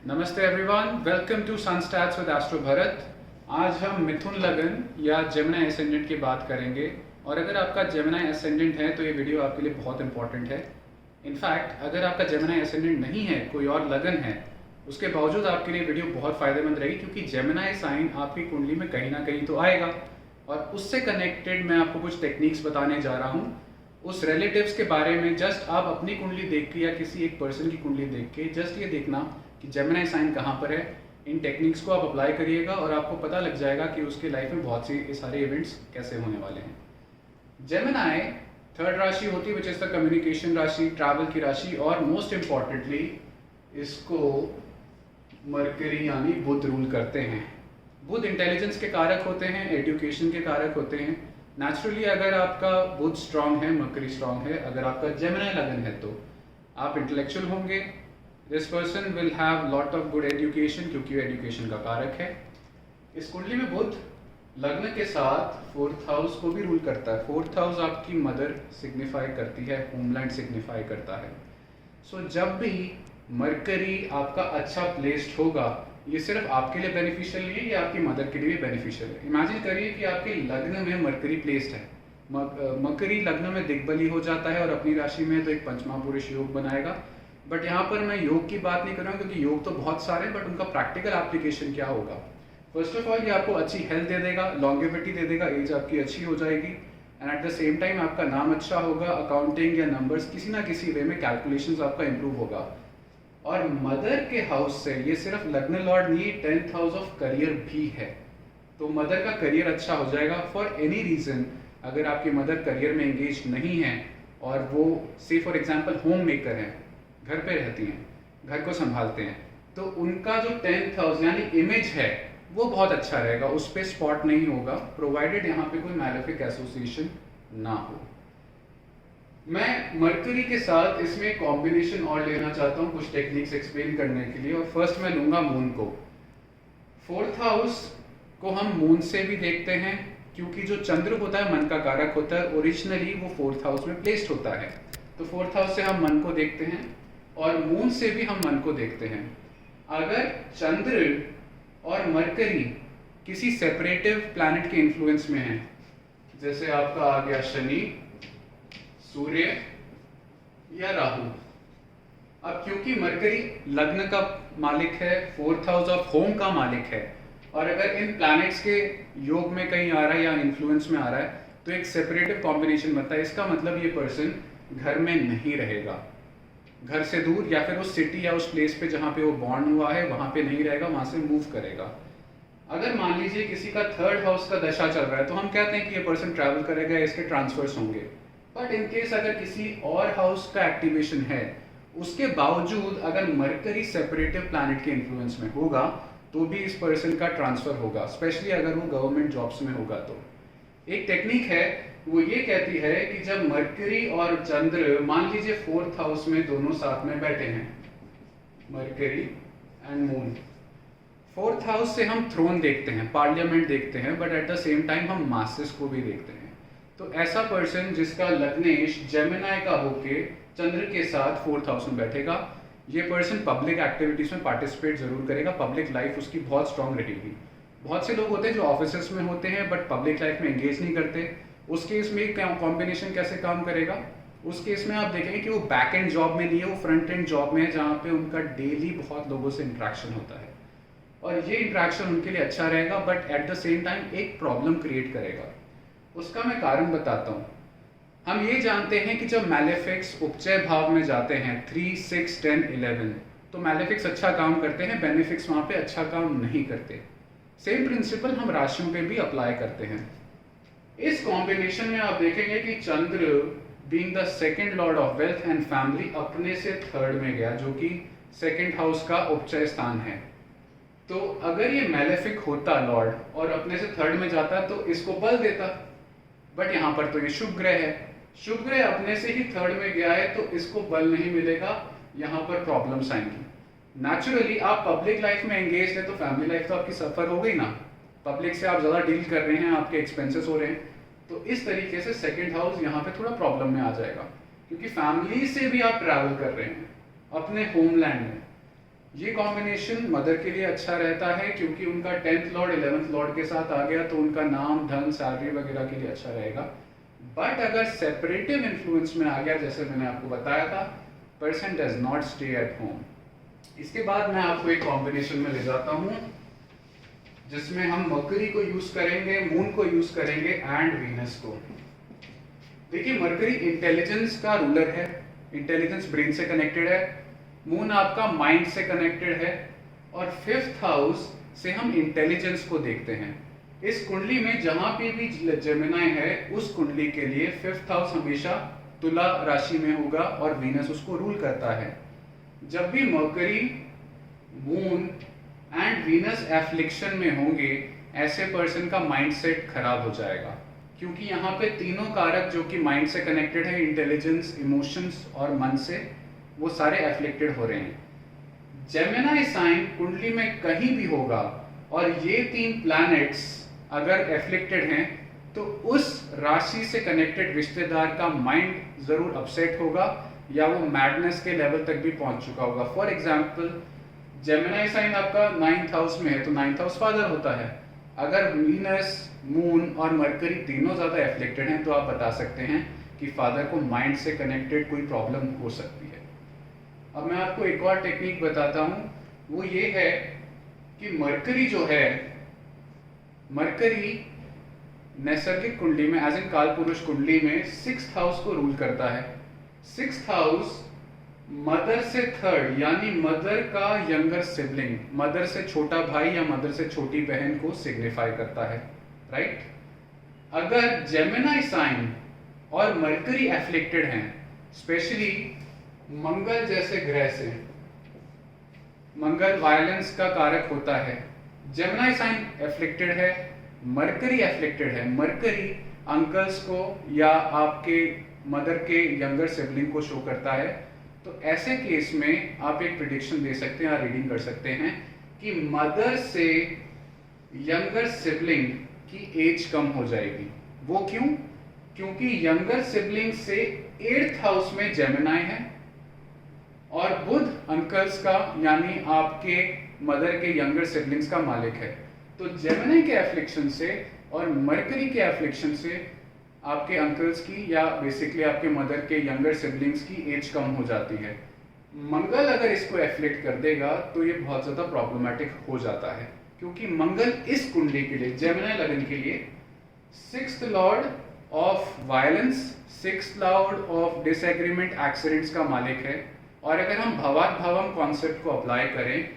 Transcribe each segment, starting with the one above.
नमस्ते everyone, welcome to Sunstats with astro Bharat. आज हम मिथुन लगन या जेमिनी एसेंडेंट की बात करेंगे और अगर आपका जेमिनी एसेंडेंट है तो ये वीडियो आपके लिए बहुत इंपॉर्टेंट है। इनफैक्ट अगर आपका जेमिनी एसेंडेंट नहीं है, कोई और लगन है, उसके बावजूद आपके लिए वीडियो बहुत फ़ायदेमंद रहेगी क्योंकि जेमिनी साइन आपकी कुंडली में कहीं ना कहीं तो आएगा और उससे कनेक्टेड मैं आपको कुछ टेक्निक्स बताने जा रहा हूँ। उस रिलेटिव्स के बारे में जस्ट आप अपनी कुंडली देख के या किसी एक पर्सन की कुंडली देख के जस्ट ये देखना कि जेमिनी साइन कहाँ पर है। इन टेक्निक्स को आप अप्लाई करिएगा और आपको पता लग जाएगा कि उसके लाइफ में बहुत सी सारे इवेंट्स कैसे होने वाले हैं। जेमिनी थर्ड राशि होती है विच इज द कम्युनिकेशन राशि, ट्रैवल की राशि और मोस्ट इम्पॉर्टेंटली इसको मरकरी यानी बुध रूल करते हैं। बुध इंटेलिजेंस के कारक होते हैं, एजुकेशन के कारक होते हैं। नेचुरली अगर आपका बुध स्ट्रांग है, मरकरी स्ट्रांग है, अगर आपका जेमिनी लगन है तो आप इंटेलेक्चुअल होंगे। This person will have lot of good education क्योंकि वो एजुकेशन का कारक है। इस कुंडली में बुध लग्न के साथ फोर्थ हाउस को भी रूल करता है। फोर्थ हाउस आपकी मदर सिग्निफाई करती है, होमलैंड सिग्निफाई करता है। सो जब भी मरकरी आपका अच्छा प्लेस्ड होगा, ये सिर्फ आपके लिए बेनिफिशियल नहीं है, ये आपकी मदर के लिए भी बेनिफिशियल है। इमेजिन करिए कि आपके लग्न में मरकरी प्लेस्ड है, मरकरी लग्न में दिग्बली हो जाता है और अपनी राशि में तो एक पंचमा पुरुष योग बनाएगा। बट यहाँ पर मैं योग की बात नहीं कर रहा हूँ क्योंकि योग तो बहुत सारे हैं, बट उनका प्रैक्टिकल एप्लीकेशन क्या होगा। फर्स्ट ऑफ ऑल ये आपको अच्छी हेल्थ दे देगा, लॉन्गेविटी दे देगा, एज आपकी अच्छी हो जाएगी and at the same time आपका नाम अच्छा होगा, अकाउंटिंग या नंबर्स किसी ना किसी वे में कैलकुलेशंस आपका इंप्रूव होगा। और मदर के हाउस से ये सिर्फ लग्न लॉर्ड नहीं, 10th हाउस ऑफ करियर भी है, तो मदर का करियर अच्छा हो जाएगा। फॉर एनी रीजन अगर आपकी मदर करियर में एंगेज नहीं है और वो से फॉर एग्जाम्पल होम मेकर है, घर पे रहती हैं, घर को संभालते हैं, तो उनका जो 10th हाउस यानी इमेज है वो बहुत अच्छा रहेगा, उस पर स्पॉट नहीं होगा, प्रोवाइडेड यहाँ पे कोई मैलेफिक एसोसिएशन ना हो। मैं मरकरी के साथ इसमें कॉम्बिनेशन और लेना चाहता हूँ कुछ टेक्निक्स एक्सप्लेन करने के लिए। और फर्स्ट मैं लूंगा मून को। फोर्थ हाउस को हम मून से भी देखते हैं क्योंकि जो चंद्र होता है मन का कारक होता है, ओरिजिनली वो फोर्थ हाउस में प्लेस्ड होता है। तो फोर्थ हाउस से हम मन को देखते हैं और मून से भी हम मन को देखते हैं। अगर चंद्र और मरकरी किसी सेपरेटिव प्लैनेट के इन्फ्लुएंस में है, जैसे आपका आ गया शनि, सूर्य या राहु। अब क्योंकि मरकरी लग्न का मालिक है, फोर्थ हाउस ऑफ होम का मालिक है, और अगर इन प्लैनेट्स के योग में कहीं आ रहा है या इन्फ्लुएंस में आ रहा है तो एक सेपरेटिव कॉम्बिनेशन बनता है। इसका मतलब ये पर्सन घर में नहीं रहेगा, घर से दूर या फिर उस सिटी या उस प्लेस पे जहाँ पे वो बॉर्न हुआ है वहाँ पे नहीं रहेगा, वहाँ से मूव करेगा। अगर मान लीजिए किसी का थर्ड हाउस का दशा चल रहा है तो हम कहते हैं कि ये पर्सन ट्रैवल करेगा, इसके ट्रांसफर्स होंगे। बट इन केस अगर किसी और हाउस का एक्टिवेशन है, उसके बावजूद अगर मरकरी सेपरेटिव प्लैनेट के इन्फ्लुएंस में होगा तो भी इस पर्सन का ट्रांसफर होगा, स्पेशली अगर वो गवर्नमेंट जॉब्स में होगा। तो एक टेक्निक है, वो ये कहती है कि जब मरकरी और चंद्र मान लीजिए फोर्थ हाउस में दोनों साथ में बैठे हैं, mercury and moon, fourth house से हम थ्रोन देखते हैं, पार्लियामेंट देखते हैं, but at the same time हम मासेस को भी देखते हैं। तो ऐसा पर्सन जिसका लग्नेश जेमिनी का होके चंद्र के साथ फोर्थ हाउस में बैठेगा, ये पर्सन पब्लिक एक्टिविटीज में पार्टिसिपेट जरूर करेगा, पब्लिक लाइफ उसकी बहुत स्ट्रांग रहेगी। बहुत से लोग होते हैं जो ऑफिस में होते हैं बट पब्लिक लाइफ में एंगेज नहीं करते। उस केस में कॉम्बिनेशन कैसे काम करेगा, उस केस में आप देखेंगे कि वो बैक एंड जॉब में नहीं है, वो फ्रंट एंड जॉब में है जहाँ पे उनका डेली बहुत लोगों से इंट्रैक्शन होता है और ये इंट्रैक्शन उनके लिए अच्छा रहेगा, but at the same time एक प्रॉब्लम क्रिएट करेगा। उसका मैं कारण बताता हूँ। हम ये जानते हैं कि जब मैलेफिक्स उपचय भाव में जाते हैं 3, 6, 10, 11, तो मैलेफिक्स अच्छा काम करते हैं, बेनिफिक्स वहाँ पे अच्छा काम नहीं करते। सेम प्रिंसिपल हम राशियों पे भी अप्लाई करते हैं। इस कॉम्बिनेशन में आप देखेंगे कि Chandra being the second lord of wealth and family अपने से थर्ड में गया, जो कि सेकंड हाउस का उपचय स्थान है। तो अगर ये मैलेफिक होता लॉर्ड और अपने से थर्ड में जाता तो इसको बल देता, बट यहाँ पर तो ये शुभ ग्रह है, शुभ ग्रह अपने से ही थर्ड में गया है तो इसको बल नहीं मिलेगा, यहाँ पर प्रॉब्लम्स आएंगी। नेचुरली आप पब्लिक लाइफ में एंगेज है तो फैमिली लाइफ तो आपकी सफर हो गई ना, पब्लिक से आप ज़्यादा डील कर रहे हैं, आपके एक्सपेंसेस हो रहे हैं, तो इस तरीके से सेकंड हाउस यहाँ पे थोड़ा प्रॉब्लम में आ जाएगा क्योंकि फैमिली से भी आप ट्रैवल कर रहे हैं अपने होमलैंड में। ये कॉम्बिनेशन मदर के लिए अच्छा रहता है क्योंकि उनका 10th लॉर्ड 11th लॉर्ड के साथ आ गया तो उनका नाम धन सैलरी वगैरह के लिए अच्छा रहेगा। बट अगर सेपरेटिव इन्फ्लुएंस में आ गया, जैसे मैंने आपको बताया था, person does not stay at home. इसके बाद मैं आपको एक कॉम्बिनेशन में ले जाता हूँ जिसमें हम मरकरी को यूज करेंगे, मून को यूज करेंगे एंड वीनस को। देखिए, मरकरी इंटेलिजेंस का रूलर है, इंटेलिजेंस ब्रेन से कनेक्टेड है। मून आपका माइंड से कनेक्टेड है और 5th हाउस से हम इंटेलिजेंस को देखते हैं। इस कुंडली में जहां पे भी जेमिनी है उस कुंडली के लिए 5th हाउस हमेशा तुला राशि में होगा और वीनस उसको रूल करता है। जब भी mercury, moon and Venus affliction में होंगे, ऐसे पर्सन का माइंडसेट खराब हो जाएगा, क्योंकि यहाँ पे तीनों कारक जो कि माइंड से कनेक्टेड है, इंटेलिजेंस, इमोशंस और मन से, वो सारे एफ्लिक्टेड हो रहे हैं। जेमिनी साइन कुंडली में कहीं भी होगा और ये 3 प्लैनेट्स अगर एफ्लिक्टेड हैं तो उस राशि से कनेक्टेड रिश्तेदार का माइंड जरूर अपसेट होगा या वो मैडनेस के लेवल तक भी पहुंच चुका होगा। फॉर एग्जाम्पल, जेमिनी साइन आपका 9th हाउस में है तो 9th हाउस फादर होता है। अगर वीनस, मून और मरकरी तीनों ज्यादा एफ्लिक्टेड हैं तो आप बता सकते हैं कि फादर को माइंड से कनेक्टेड कोई प्रॉब्लम हो सकती है। अब मैं आपको एक और टेक्निक बताता हूं, वो ये है कि मरकरी जो है, मरकरी नैसर्गिक कुंडली में एज इन काल पुरुष कुंडली में 6th हाउस को रूल करता है। 6th हाउस मदर से 3rd यानी मदर का यंगर सिबलिंग, मदर से छोटा भाई या मदर से छोटी बहन को सिग्निफाई करता है, राइट। अगर जेमिनी साइन और मरकरी एफ्लिक्टेड हैं, स्पेशली मंगल जैसे ग्रह से, मंगल वायलेंस का कारक होता है। जेमिनी साइन एफ्लिक्टेड है, मरकरी एफ्लिक्टेड है, मरकरी अंकल्स को या आपके मदर के यंगर सिबलिंग को शो करता है, तो ऐसे केस में आप एक प्रिडिक्शन दे सकते हैं या रीडिंग कर सकते हैं कि मदर से यंगर सिबलिंग की एज कम हो जाएगी। वो क्यों? क्योंकि यंगर सिबलिंग से 8th हाउस में जेमिनी है और बुध अंकल्स का यानी आपके मदर के यंगर सिबलिंग्स का मालिक है। तो जेमिनी के एफ्लिक्शन से और मरकरी के एफ्लिक्शन से आपके अंकल्स की या बेसिकली आपके मदर के यंगर सिबलिंग्स की एज कम हो जाती है। मंगल अगर इसको एफ्लिक्ट कर देगा तो ये बहुत ज़्यादा प्रॉब्लमेटिक हो जाता है, क्योंकि मंगल इस कुंडली के लिए, जेमिनी लगन के लिए 6th Lord of violence, 6th Lord of disagreement, accidents का मालिक है। और अगर हम भवात भावम कॉन्सेप्ट को अप्लाई करें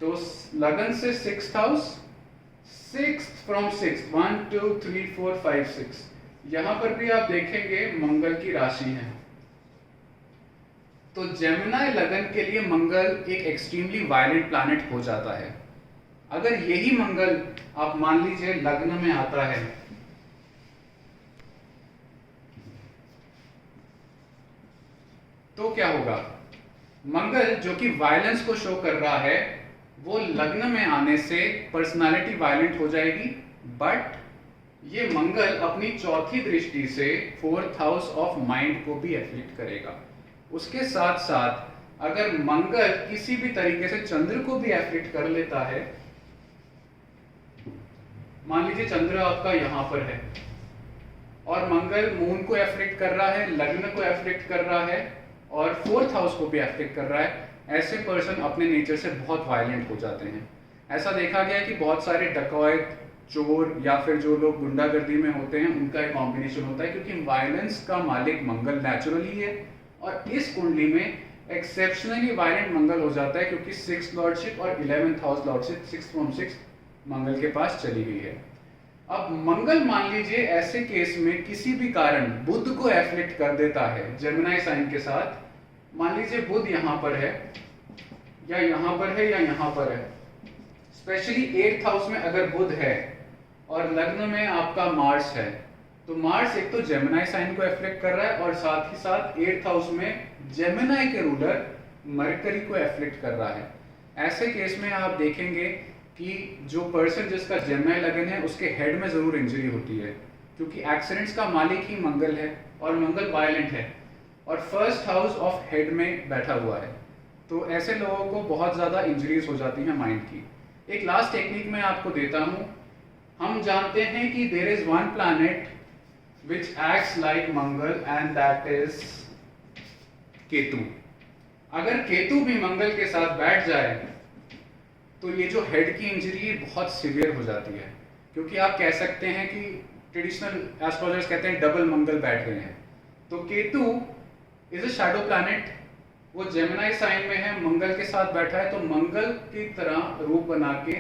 तो लगन से 6th house, 6th from 6th 1 2 3 4 5 6, यहां पर भी आप देखेंगे मंगल की राशि है। तो जेमिनी लगन के लिए मंगल एक एक्सट्रीमली वायलेंट प्लैनेट हो जाता है। अगर यही मंगल आप मान लीजिए लग्न में आता है तो क्या होगा? मंगल जो कि वायलेंस को शो कर रहा है, वो लग्न में आने से पर्सनालिटी वायलेंट हो जाएगी। बट ये मंगल अपनी चौथी दृष्टि से 4th हाउस ऑफ माइंड को भी एफ्लिक्ट करेगा। उसके साथ साथ अगर मंगल किसी भी तरीके से चंद्र को भी एफ्लिक्ट कर लेता है, मान लीजिए चंद्र आपका यहां पर है और मंगल मून को एफ्लिक्ट कर रहा है, लग्न को एफ्लिक्ट कर रहा है और 4th हाउस को भी एफ्लिक्ट कर रहा है, ऐसे पर्सन अपने नेचर से बहुत वायलेंट हो जाते हैं। ऐसा देखा गया है कि बहुत सारे डकैत, चोर या फिर जो लोग गुंडागर्दी में होते हैं उनका एक कॉम्बिनेशन होता है, क्योंकि वायलेंस का मालिक मंगल नेचुरली है और इस कुंडली में एक्सेप्शनली वायलेंट मंगल हो जाता है, क्योंकि 6th लॉर्डशिप और 11th हाउस लॉर्डशिप 6 फ्रॉम 6 मंगल के पास चली गई है। अब मंगल मान लीजिए ऐसे केस में किसी भी कारण बुध को एफ्लिक्ट कर देता है जेमिनी साइन के साथ, मान लीजिए बुध यहां पर है या यहां पर है या यहां पर है, स्पेशली 8th हाउस में अगर बुध है और लग्न में आपका मार्स है, तो मार्स एक तो जेमिनी साइन को एफ्लिक्ट कर रहा है और साथ ही साथ 8th हाउस में जेमिनी के रूलर मरकरी को एफ्लिक्ट कर रहा है। ऐसे केस में आप देखेंगे कि जो पर्सन जिसका जेमिनी लगन है उसके हेड में जरूर इंजरी होती है, क्योंकि एक्सीडेंट्स का मालिक ही मंगल है और मंगल वायलेंट है और 1st हाउस ऑफ हेड में बैठा हुआ है। तो ऐसे लोगों को बहुत ज़्यादा इंजरीज हो जाती हैं माइंड की। एक लास्ट टेक्निक मैं आपको देता हूँ। हम जानते हैं कि there is one planet which acts like Mangal and that is Ketu. अगर केतु भी मंगल के साथ बैठ जाए तो ये जो हेड की इंजरी बहुत सीवियर हो जाती है, क्योंकि आप कह सकते हैं कि ट्रेडिशनल एस्ट्रोलॉजर्स कहते हैं डबल मंगल बैठ गए हैं। तो Ketu is a shadow planet, वो जेमिनी साइन में है, मंगल के साथ बैठा है, तो मंगल की तरह रूप बना के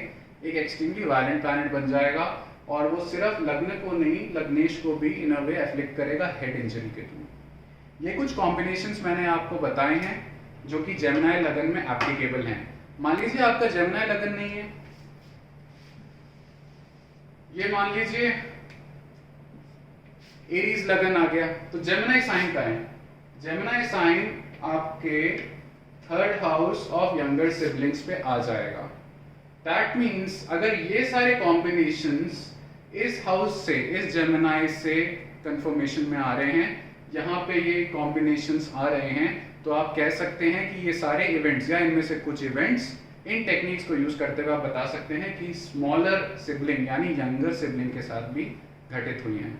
एक एक्सट्रीमली वायलेंट प्लैनेट बन जाएगा और वो सिर्फ लग्न को नहीं लग्नेश को भी इन अ वे एफ्लिक्ट करेगा हेड इंजरी के थ्रू। ये कुछ कॉम्बिनेशंस मैंने आपको बताए हैं जो कि जेमिनी लगन में एप्लीकेबल हैं। मान लीजिए आपका जेमिनी लगन नहीं है, ये मान लीजिए एरीज लगन आ गया, तो जेमिनी साइन का है। जेमिनी साइन आपके third house of younger siblings पे आ जाएगा। दैट मीन्स अगर ये सारे कॉम्बिनेशंस इस हाउस से, इस जेमिनी से कंफर्मेशन में आ रहे हैं, यहाँ पे ये कॉम्बिनेशंस आ रहे हैं, तो आप कह सकते हैं कि ये सारे इवेंट्स या इनमें से कुछ इवेंट्स इन टेक्निक्स को यूज करते हुए आप बता सकते हैं कि स्मॉलर सिबलिंग यानी यंगर सिबलिंग के साथ भी घटित हुई हैं।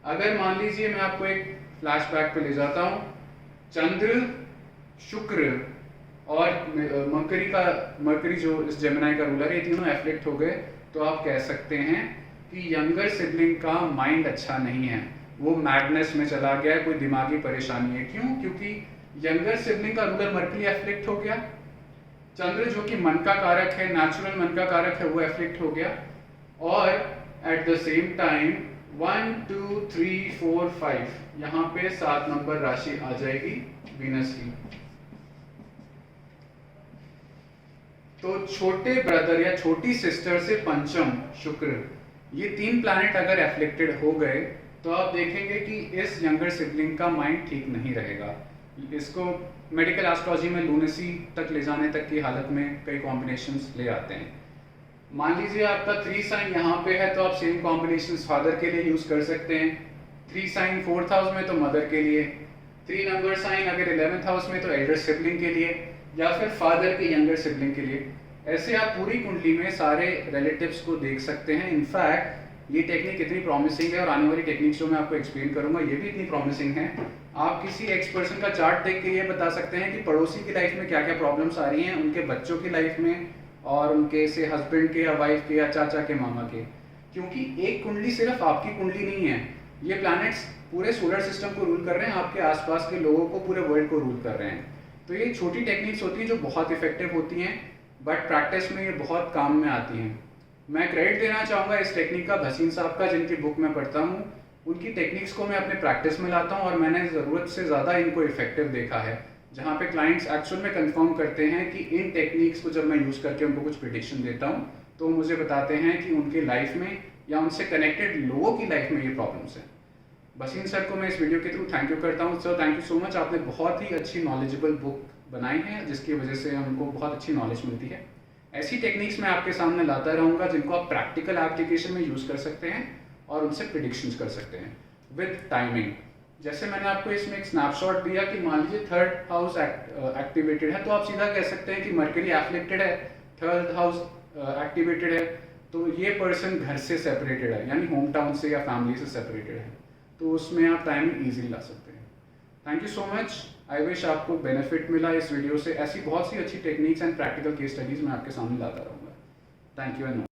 अगर मान लीजिए मैं आपको एक फ्लैशबैक पे ले जाता हूँ, चंद्र, शुक्र और मरकरी जो इस जेमिनी का रूलर है, ये तीनों एफ्लिक्ट हो गए, तो आप कह सकते हैं कि यंगर सिबलिंग का माइंड अच्छा नहीं है, वो मैडनेस में चला गया है, कोई दिमागी परेशानी है। क्यों? क्योंकि यंगर सिबलिंग का रूलर मरकरी एफ्लिक्ट हो गया, चंद्र जो कि मन का कारक है, नेचुरल मन का कारक है, वो एफ्लिक्ट हो गया, और एट द सेम टाइम 1 2 3 4 5 यहाँ पे 7 नंबर राशि आ जाएगी वीनस की। तो छोटे ब्रदर या छोटी सिस्टर से पंचम शुक्र, ये 3 प्लैनेट अगर एफ्लिक्टेड हो गए तो आप देखेंगे कि इस यंगर सिबलिंग का माइंड ठीक नहीं रहेगा। इसको मेडिकल एस्ट्रोलॉजी में लूनेसी तक ले जाने तक की हालत में कई कॉम्बिनेशंस ले आते हैं। मान लीजिए आपका 3 साइन यहाँ पे है, तो आप सेम कॉम्बिनेशंस फादर के लिए यूज कर सकते हैं। 3 साइन 4th हाउस में तो मदर के लिए, 3 नंबर साइन अगर 11th हाउस में तो एल्डर सिबलिंग के लिए, या फिर फादर के यंगर सिबलिंग के लिए। ऐसे आप पूरी कुंडली में सारे रिलेटिव्स को देख सकते हैं। इनफैक्ट ये टेक्निक इतनी प्रॉमिसिंग है और आने वाली टेक्निक्स जो मैं आपको एक्सप्लेन करूंगा ये भी इतनी प्रॉमिसिंग है। आप किसी एक्स पर्सन का चार्ट देख के ये बता सकते हैं कि पड़ोसी की लाइफ में क्या क्या प्रॉब्लम्स आ रही हैं, उनके बच्चों की लाइफ में, और उनके से हस्बैंड के या वाइफ के या चाचा के, मामा के। क्योंकि एक कुंडली सिर्फ आपकी कुंडली नहीं है, ये प्लैनेट्स पूरे सोलर सिस्टम को रूल कर रहे हैं, आपके आसपास के लोगों को, पूरे वर्ल्ड को रूल कर रहे हैं। तो ये छोटी टेक्निक्स होती हैं जो बहुत इफेक्टिव होती हैं, बट प्रैक्टिस में ये बहुत काम में आती हैं। मैं क्रेडिट देना चाहूँगा इस टेक्निक का भसीन साहब का, जिनकी बुक मैं पढ़ता हूँ। उनकी टेक्निक्स को मैं अपने प्रैक्टिस में लाता हूँ और मैंने ज़रूरत से ज़्यादा इनको इफेक्टिव देखा है, जहाँ पे क्लाइंट्स एक्चुअल में कंफर्म करते हैं कि इन टेक्निक्स को जब मैं यूज़ करके उनको कुछ प्रिडिक्शन देता हूँ तो वो मुझे बताते हैं कि उनकी लाइफ में या उनसे कनेक्टेड लोगों की लाइफ में ये प्रॉब्लम्स हैं। भसीन सर को मैं इस वीडियो के थ्रू थैंक यू करता हूँ। Sir thank you so much, आपने बहुत ही अच्छी नॉलेजेबल बुक बनाई है जिसकी वजह से हमको बहुत अच्छी नॉलेज मिलती है। ऐसी टेक्निक्स मैं आपके सामने लाता रहूँगा जिनको आप प्रैक्टिकल एप्लीकेशन में यूज़ कर सकते हैं और उनसे प्रिडिक्शंस कर सकते हैं विद टाइमिंग। जैसे मैंने आपको इसमें एक स्नैपशॉट दिया कि मान लीजिए 3rd हाउस एक्टिवेटेड है, तो आप सीधा कह सकते हैं कि मरकरी एफ्लिक्टेड है, 3rd हाउस एक्टिवेटेड है, तो ये पर्सन घर से सेपरेटेड है, यानी होम टाउन से या फैमिली से सेपरेटेड है, तो उसमें आप टाइमिंग ईजिली ला सकते हैं। Thank you so much. I wish आपको बेनिफिट मिला इस वीडियो से। ऐसी बहुत सी अच्छी techniques and practical case studies मैं आपके सामने लाता रहूँगा। Thank you and